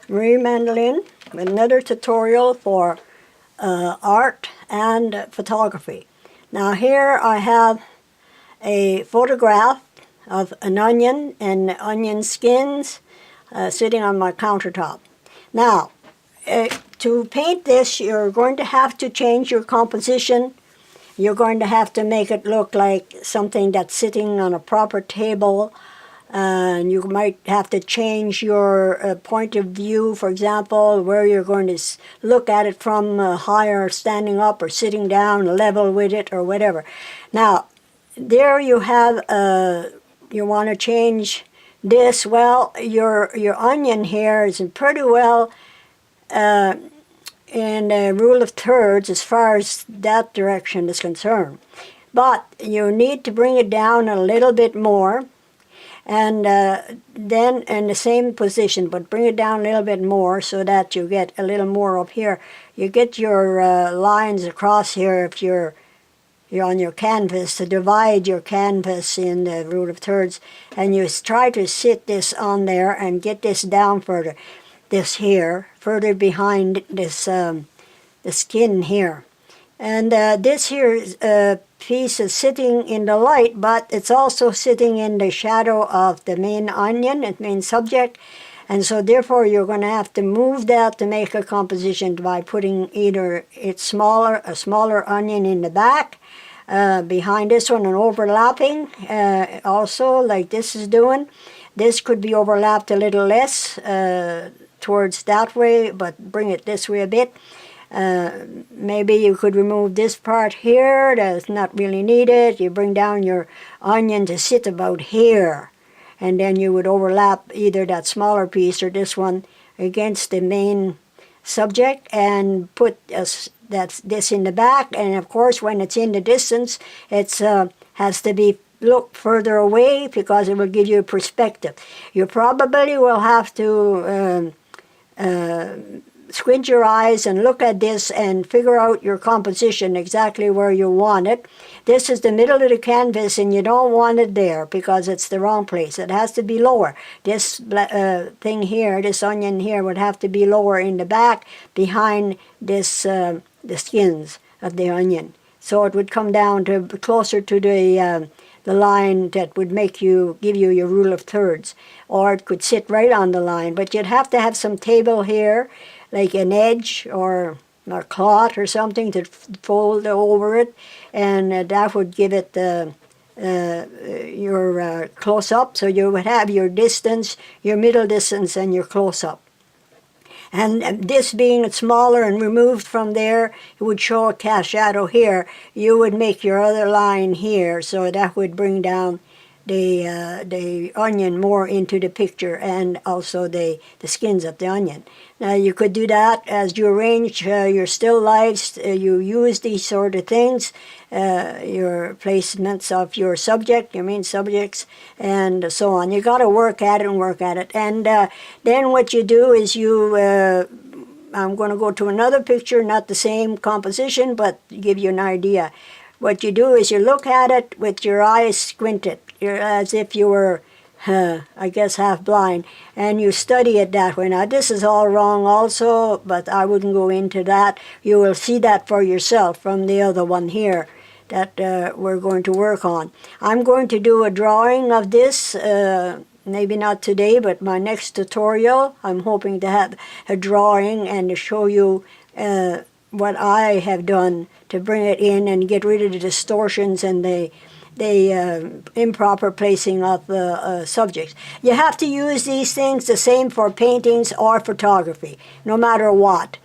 Marie Mandolin with another tutorial for art and photography. Now here I have a photograph of an onion and onion skins sitting on my countertop. Now, to paint this, you're going to have to change your composition. You're going to have to make it look like something that's sitting on a proper table. And you might have to change your point of view, for example, where you're going to look at it from higher, standing up or sitting down, level with it or whatever. Now, there you have, you want to change this. Well, your onion here is pretty well in a rule of thirds as far as that direction is concerned. But you need to bring it down a little bit more, and then in the same position, but bring it down a little bit more so that you get a little more up here. You get your lines across here if you're on your canvas, to divide your canvas in the rule of thirds, and you try to sit this on there and get this down further. This here, further behind this the skin here. And this here piece is sitting in the light, but it's also sitting in the shadow of the main onion, the main subject. And so therefore you're going to have to move that to make a composition by putting either a smaller onion in the back, behind this one, and overlapping also like this is doing. This could be overlapped a little less towards that way, but bring it this way a bit. Maybe you could remove this part here that's not really needed. You bring down your onion to sit about here, and then you would overlap either that smaller piece or this one against the main subject and put this in the back. And of course, when it's in the distance, it has to be look further away because it will give you a perspective. You probably will have to squint your eyes and look at this and figure out your composition exactly where you want it. This is the middle of the canvas, and you don't want it there because it's the wrong place. It has to be lower. This thing here, this onion here, would have to be lower in the back behind this the skins of the onion. So it would come down to closer to the line that would give you your rule of thirds, or it could sit right on the line. But you'd have to have some table here, like an edge or a cloth or something to fold over it, and that would give it your close-up. So you would have your distance, your middle distance, and your close-up. And this being smaller and removed from there, it would show a cast shadow here. You would make your other line here, so that would bring down the onion more into the picture, and also the skins of the onion. Now you could do that as you arrange your still lifes. You use these sort of things, your placements of your subject, your main subjects, and so on. You got to work at it and work at it. And then what you do is you, I'm going to go to another picture, not the same composition, but give you an idea. What you do is you look at it with your eyes squinted, as if you were, I guess, half blind, and you study it that way. Now, this is all wrong also, but I wouldn't go into that. You will see that for yourself from the other one here that we're going to work on. I'm going to do a drawing of this, maybe not today, but my next tutorial. I'm hoping to have a drawing and to show you what I have done to bring it in and get rid of the distortions and the improper placing of the subjects. You have to use these things the same for paintings or photography, no matter what.